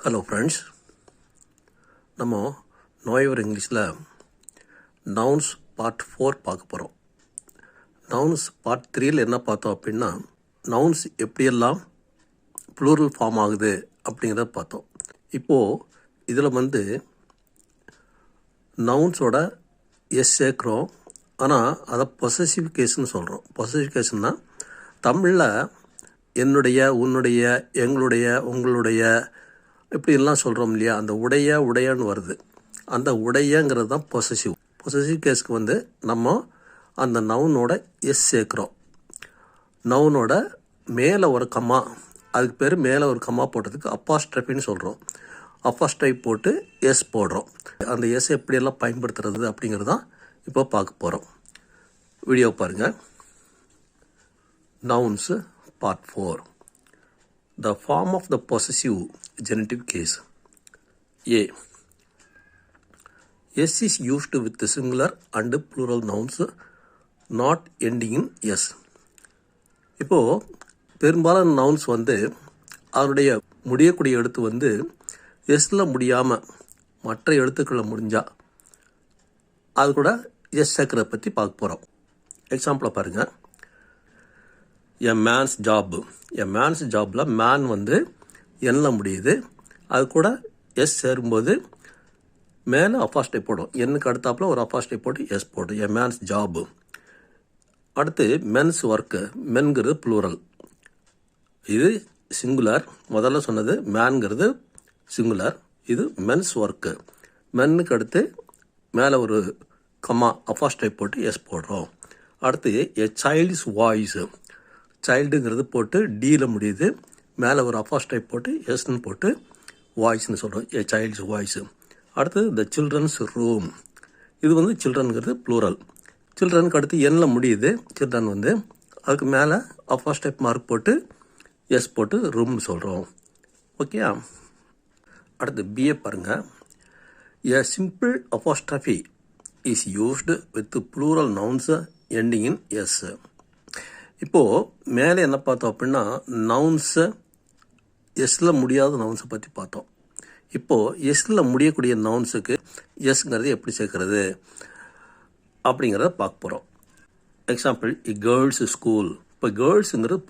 Hello friends, நம்ம நோயவர் இங்கிலீஷில் nouns part 4 பார்க்க போகிறோம். நவுன்ஸ் பார்ட் 3ல் என்ன பார்த்தோம் அப்படின்னா, நவுன்ஸ் எப்படியெல்லாம் ப்ளூரல் ஃபார்ம் ஆகுது அப்படிங்கிறத பார்த்தோம். இப்போது இதில் நவுன்ஸோட எஸ் சேர்க்குறோம், ஆனால் அதை பொசசிவ் கேஸ்ன்னு சொல்கிறோம். பொசசிவ் கேஸ்னால் தமிழில் என்னுடைய, உன்னுடைய, எங்களுடைய, உங்களுடைய இப்படிலாம் சொல்கிறோம் இல்லையா, அந்த உடையன்னு வருது. அந்த உடையங்கிறது தான் பொசசிவ். பொசசிவ் கேஸ்க்கு நம்ம அந்த நவுனோட எஸ் சேர்க்குறோம். நவுனோட மேலே ஒரு கம்மா, அதுக்கு பேர் மேலே ஒரு கம்மா போட்டதுக்கு அப்பாஸ்ட்ரஃபின்னு சொல்கிறோம். அப்பாஸ்ட்ரைப் போட்டு எஸ் போடுறோம். அந்த எஸ் எப்படியெல்லாம் பயன்படுத்துறது அப்படிங்கிறது தான் இப்போ பார்க்க போகிறோம். வீடியோ பாருங்கள். Nouns part 4. The form of the possessive genitive case. A. S is used with the singular and plural nouns not ending in S. இப்போது பெரும்பாலான நவுன்ஸ் அவருடைய முடியக்கூடிய எழுத்து எஸ்ல முடியாமல் மற்ற எழுத்துக்களை முடிஞ்சால் அது கூட எஸ் சேர்க்கிறத பற்றி பார்க்க போகிறோம். எக்ஸாம்பிளை பாருங்கள். A man's job. A man's ஜாபில் மேன் எண்ணில் முடியுது, அது கூட எஸ் சேரும்போது மேலே அப்பாஸ்டை போடும். எண்ணுக்கு அடுத்தாப்பில் ஒரு அப்பாஸ்டை போட்டு எஸ் போடும். எ மேன்ஸ் ஜாபு. அடுத்து மென்ஸ் ஒர்க்கு. மென்கிறது ப்ளூரல், இது சிங்குலர். முதல்ல சொன்னது மேன்கிறது சிங்குலர், இது மென்ஸ் ஒர்க்கு. மென்னுக்கு அடுத்து மேலே ஒரு கம்மா அப்பாஸ்டை போட்டு எஸ் போடுறோம். அடுத்து எ சைல்ட்ஸ் வாய்ஸு. சைல்டுங்கிறது போட்டு டியில் முடியுது, மேலே ஒரு அப்பாஸ்ட்ரைப் போட்டு எஸ்ன்னு போட்டு வாய்ஸ்ன்னு சொல்கிறோம். ஏ சைல்ட்ஸ் வாய்ஸு. அடுத்தது த சில்ட்ரன்ஸ் ரூம். இது சில்ட்ரனுங்கிறது ப்ளூரல். சில்ட்ரனுக்கு அடுத்து எண்ணில் முடியுது. சில்ட்ரன் அதுக்கு மேலே அப்பாஸ்ட்ரைப் மார்க் போட்டு எஸ் போட்டு ரூம்னு சொல்கிறோம். ஓகே. அடுத்து பிஏ பாருங்கள். A simple apostrophe is used with plural nouns ending in S. இப்போது மேலே என்ன பார்த்தோம் அப்படின்னா, நவுன்ஸை எஸ்ஸில் முடியாத நவுன்ஸை பற்றி பார்த்தோம். இப்போது எஸ்ஸில் முடியக்கூடிய நவுன்ஸுக்கு எஸ்ங்கிறது எப்படி சேர்க்கறது அப்படிங்கிறத பார்க்க போகிறோம். Example, girls school. இப்போ கேர்ள்ஸுங்கிறது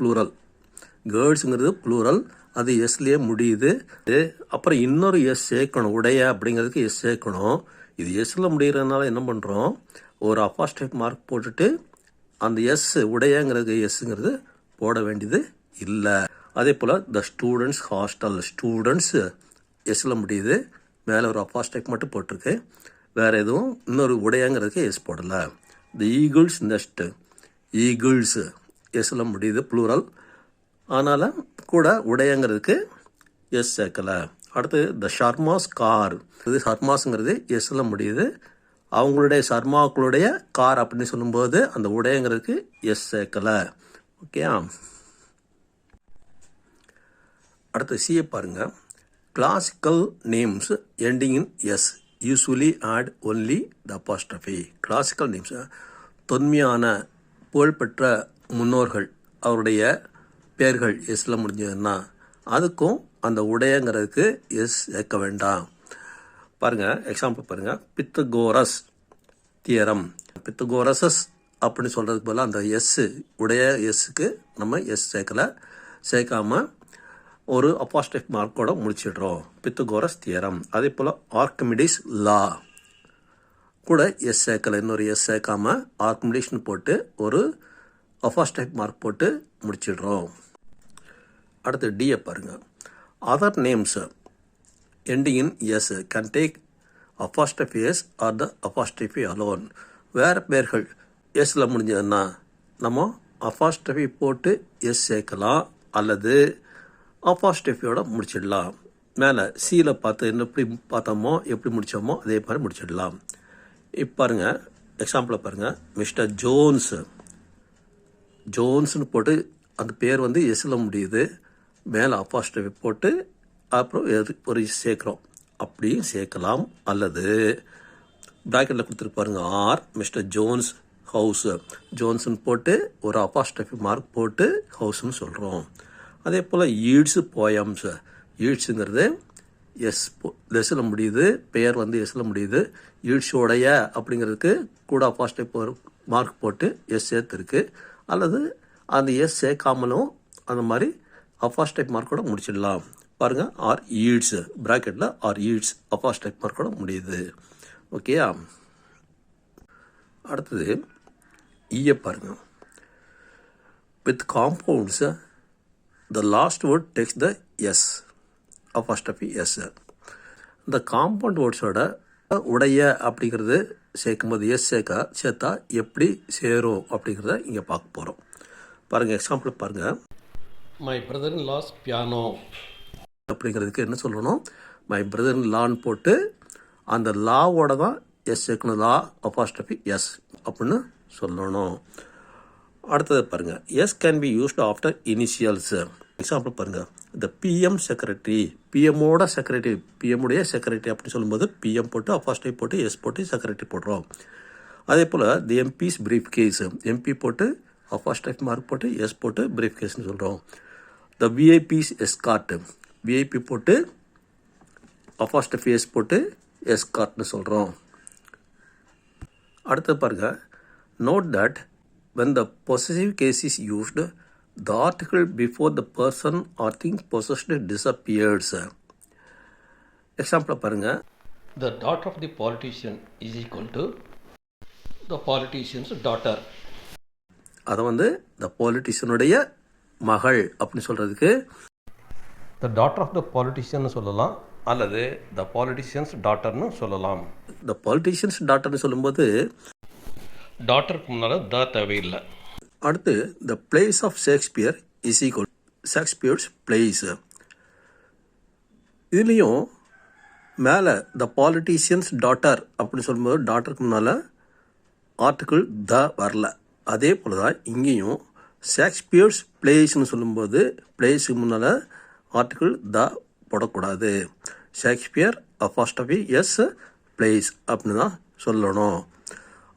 ப்ளூரல், அது எஸ்லேயே முடியுது. அப்புறம் இன்னொரு எஸ் சேர்க்கணும், உடைய அப்படிங்கிறதுக்கு எஸ் சேர்க்கணும். இது எஸ்ஸில் முடிகிறதுனால என்ன பண்ணுறோம், ஒரு அப்பாஸ்ட்ரைப் மார்க் போட்டுட்டு அந்த எஸ் உடையங்கிறது எஸ்ங்கிறது போட வேண்டியது இல்லை. அதே போல் த ஸ்டூடெண்ட்ஸ் ஹாஸ்டல். ஸ்டூடெண்ட்ஸ் எஸ்ஸில் முடியுது, மேலே ஒரு அப்பாஸ்ட்ரைப் மட்டும் போட்டிருக்கு, வேறு எதுவும் இன்னொரு உடையங்கிறதுக்கு எஸ் போடலை. த ஈகிள்ஸ் நெஸ்ட்டு. ஈகிள்ஸ் எஸ்ஸில் முடியுது, ப்ளூரல், அதனால் கூட உடையங்கிறதுக்கு எஸ் சேர்க்கலை. அடுத்து த ஷர்மாஸ் கார். இது ஷர்மாஸுங்கிறது எஸ்ஸில் முடியுது, அவங்களுடைய சர்மாக்களுடைய கார் அப்படின்னு சொல்லும்போது அந்த உடையங்கிறதுக்கு எஸ் சேர்க்கலை. ஓகே. அடுத்து சிஏ பாருங்கள். Classical names ending in S usually add only the apostrophe. Classical names, தொன்மையான புகழ்பெற்ற முன்னோர்கள் அவருடைய பெயர்கள் எஸ்ல முடிஞ்சதுன்னா அதுக்கும் அந்த உடையங்கிறதுக்கு எஸ் சேர்க்க வேண்டாம். பாருங்கள், எக்ஸாம்பிள் பாருங்கள். Pythagoras theorem. பித்தகோரஸஸ் அப்படின்னு சொல்கிறதுக்கு போல் அந்த எஸ்ஸு உடைய எஸ்ஸுக்கு நம்ம எஸ் சேர்க்காமல் ஒரு அப்பாஸ்ட்ரைப் மார்க்கோட முடிச்சிடுறோம். Pythagoras theorem. அதே போல் ஆர்க்கிமிடிஸ் லா கூட எஸ் சேர்க்கலை, இன்னொரு எஸ் சேர்க்காமல் ஆர்க்கிமிடிஸ்னு போட்டு ஒரு அப்பாஸ்ட்ரைப் மார்க் போட்டு முடிச்சிடுறோம். அடுத்து டியை பாருங்கள். Other names ending in s can take apostrophe s or the apostrophe alone. வேறு பெயர்கள் எஸ்ல முடிஞ்சதுன்னா நம்ம அப்பாஸ்ட்ரஃபி போட்டு எஸ் சேர்க்கலாம், அல்லது அப்பாஸ்ட்ரஃபியோட முடிச்சிடலாம். மேலே சியில் பார்த்து எப்படி பார்த்தோமோ எப்படி முடித்தோமோ அதே மாதிரி முடிச்சிடலாம். இப்போ பாருங்கள், எக்ஸாம்பிளை பாருங்கள். Mister Jones. ஜோன்ஸ்னு போட்டு அந்த பேர் எஸ்ல முடியுது, மேலே அப்பாஸ்ட்ரஃபி போட்டு அப்புறம் ஒரு சேர்க்குறோம், அப்படியும் சேர்க்கலாம். அல்லது ப்ராக்கெட்டில் கொடுத்துருப்பாருங்க, ஆர் மிஸ்டர் ஜோன்ஸ் ஹவுஸ். ஜோன்ஸ்னு போட்டு ஒரு அப்பாஸ்ட்ரஃபி மார்க் போட்டு ஹவுஸ்ன்னு சொல்கிறோம். அதே போல் ஈட்ஸு போயம்ஸ். ஈட்ஸுங்கிறது எஸ்ஸில் முடியுது, பெயர் வந்து எஸ்ஸில் முடியுது. ஈட்ஸோடைய அப்படிங்கிறதுக்கு கூட அப்பாஸ்ட்ரைப் மார்க் போட்டு எஸ் சேர்த்துருக்கு. அல்லது அந்த எஸ் சேர்க்காமலும் அந்த மாதிரி அப்பாஸ்ட்ரைப் மார்க்கோட முடிச்சிடலாம். பாருங்கள், ஆர் ஈட்ஸ் ப்ராக்கெட்டில் ஆர் ஈட்ஸ் அப்பாஸ்ட்ரைப் மார்க்கோட முடியுது. ஓகேயா? அடுத்தது ஈயை பாருங்கள். With compounds the last word takes the S apostrophe S. இந்த காம்பவுண்ட் வேர்ட்ஸோட உடைய அப்படிங்கிறது சேர்க்கும்போது எஸ் சேர்த்தா எப்படி சேரும் அப்படிங்கிறத இங்கே பார்க்க போகிறோம். பாருங்கள், எக்ஸாம்பிள் பாருங்கள். My brother in law's piano அப்படிங்கிறதுக்கு என்ன சொல்லணும்? மை பிரதர் இன் லான்னு போட்டு அந்த லாவோட தான் எஸ் சேர்க்கணும். லா அப்போஸ்ட்ரோஃபி எஸ் அப்படின்னு சொல்லணும். அடுத்தது பாருங்கள், S can be used after initials. Example பாருங்கள், இந்த பிஎம் செக்ரட்டரி, பிஎம்மோட செக்ரட்டரி, பிஎம்முடைய செக்ரட்டரி அப்படின்னு சொல்லும்போது பிஎம் போட்டு அப்போஸ்ட்ரோஃபி போட்டு எஸ் போட்டு செக்ரட்டரி போடுறோம். அதே போல் தி எம்பிஸ் பிரீஃப் கேஸ், எம்பி போட்டு அப்போஸ்ட்ரோஃபி மார்க் போட்டு எஸ் போட்டு பிரீஃப் கேஸ்ன்னு சொல்கிறோம். த விஐபிஸ் எஸ்கார்ட், விஐபி போட்டு அப்போஸ்ட்ரோஃபி எஸ் போட்டு எஸ்கார்ட்னு சொல்கிறோம். அடுத்து பாருங்கள், note that when the possessive case is used, the article before the person or thing possessed disappears. Example பாருங்க. The daughter of the politician is equal to the politician's daughter. அது வந்து the politicianுடைய மகள் அப்படின்னு சொல்கிறதுக்கு the daughter of the politician சொல்லலாம், அல்லது the politician's daughterன்னு சொல்லலாம். The politician's daughterன்னு சொல்லும்போது டாட்டருக்கு முன்னால் த தேவையில்லை. அடுத்து the plays of Shakespeare is equal Shakespeare's plays. இதுலேயும் மேலே த பாலிட்டிஷியன்ஸ் டாட்டர் அப்படின்னு சொல்லும்போது டாட்டருக்கு முன்னால் ஆர்டிக்கிள் த வரல. அதே போல் தான் இங்கேயும் ஷேக்ஸ்பியர்ஸ் பிளேஸ்ன்னு சொல்லும்போது பிளேஸுக்கு முன்னால் ஆர்டிக்கிள் த போடக்கூடாது. ஷேக்ஸ்பியர் அப்போஸ்ட்ரோஃபி எஸ் பிளேஸ் அப்படின்னு தான் சொல்லணும்.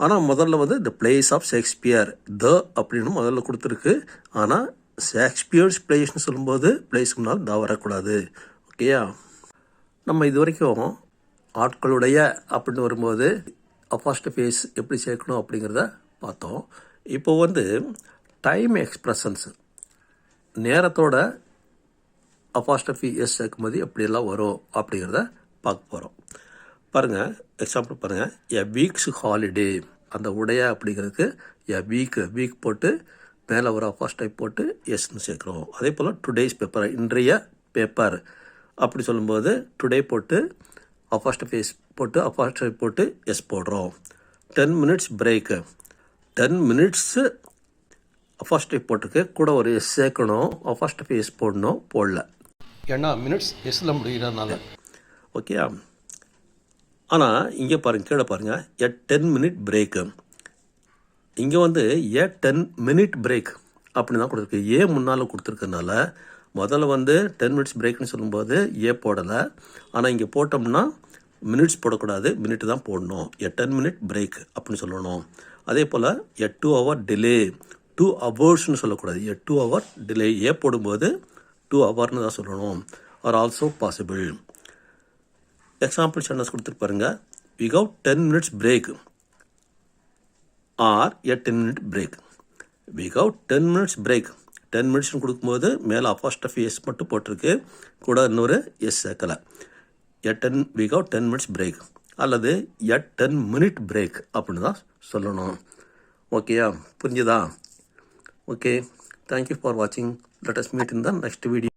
ஆனால் முதல்ல வந்து the plays of Shakespeare the அப்படின்னு முதல்ல கொடுத்துருக்கு. ஆனால் ஷேக்ஸ்பியர்ஸ் பிளேஸ்னு சொல்லும்போது பிளேஸ்க்கு முன்னால் த வரக்கூடாது. ஓகேயா? நம்ம இது வரைக்கும் ஆட்களுடைய அப்படின்னு வரும்போது அப்போஸ்ட்ரோஃபி எப்படி சேர்க்கணும் அப்படிங்கிறத பார்த்தோம். இப்போ வந்து டைம் எக்ஸ்பிரஷன்ஸ், நேரத்தோட அப்போஸ்ட்ரோஃபி எஸ் சேர்க்கும்போது எப்படியெல்லாம் வரும் அப்படிங்கிறத பார்க்க போகிறோம். பாருங்கள், எக்ஸாம்பிள் பாருங்கள். எ வீக்ஸ் ஹாலிடே, அந்த உடைய அப்படிங்கிறதுக்கு எ வீக் போட்டு மேலே ஒரு அப்போஸ்ட்ரோஃபி போட்டு எஸ்ன்னு சேர்க்குறோம். அதே போல் டுடேஸ் பேப்பர், இன்றைய பேப்பர் அப்படி சொல்லும்போது டுடே போட்டு அப்போஸ்ட்ரோஃபி எஸ் போட்டு அப்போஸ்ட்ரோஃபி போட்டு எஸ் போடுறோம். 10 minutes பிரேக்கு, 10 minutes அப்போஸ்ட்ரோஃபி போட்டுருக்கு, கூட ஒரு எஸ் சேர்க்கணும், அப்போஸ்ட்ரோஃபி எஸ் போடணும், போடல, ஏன்னா மினிட்ஸ் எஸ்ஸில் முடிகிறதுனால. ஓகே. ஆனால் இங்கே பாருங்கள், கீழே பாருங்கள், எ 10 minute பிரேக்கு. இங்கே வந்து எ 10 minute பிரேக் அப்படின்னு தான் கொடுத்துருக்கு. ஏ முன்னால் கொடுத்துருக்கனால முதல்ல வந்து 10 minutes பிரேக்னு சொல்லும்போது ஏ போடலை. ஆனால் இங்கே போட்டோம்னா மினிட்ஸ் போடக்கூடாது, மினிட் தான் போடணும். எ 10 minute பிரேக் அப்படின்னு சொல்லணும். அதே போல் எ 2 hour டிலே, 2 hours சொல்லக்கூடாது, எ 2 hour டிலே. ஏ போடும்போது 2 hourன்னு தான் சொல்லணும். Are also possible. Example sentence கொடுத்துருப்பாருங்க. We gave 10 minutes break or a 10 minute break. We gave 10 minutes break. 10 minutesனு கொடுக்கும்போது மேலே அப்போஸ்ட்ரோஃபி எஸ் மட்டும் போட்டிருக்கு, கூட இன்னொரு எஸ் சேர்க்கலை. வி கவ் 10 minutes பிரேக் அல்லது எ 10 minute பிரேக் அப்படின்னு தான் சொல்லணும். ஓகேயா? புரிஞ்சுதா? ஓகே, தேங்க்யூ ஃபார் வாட்சிங். Let us meet in the next video.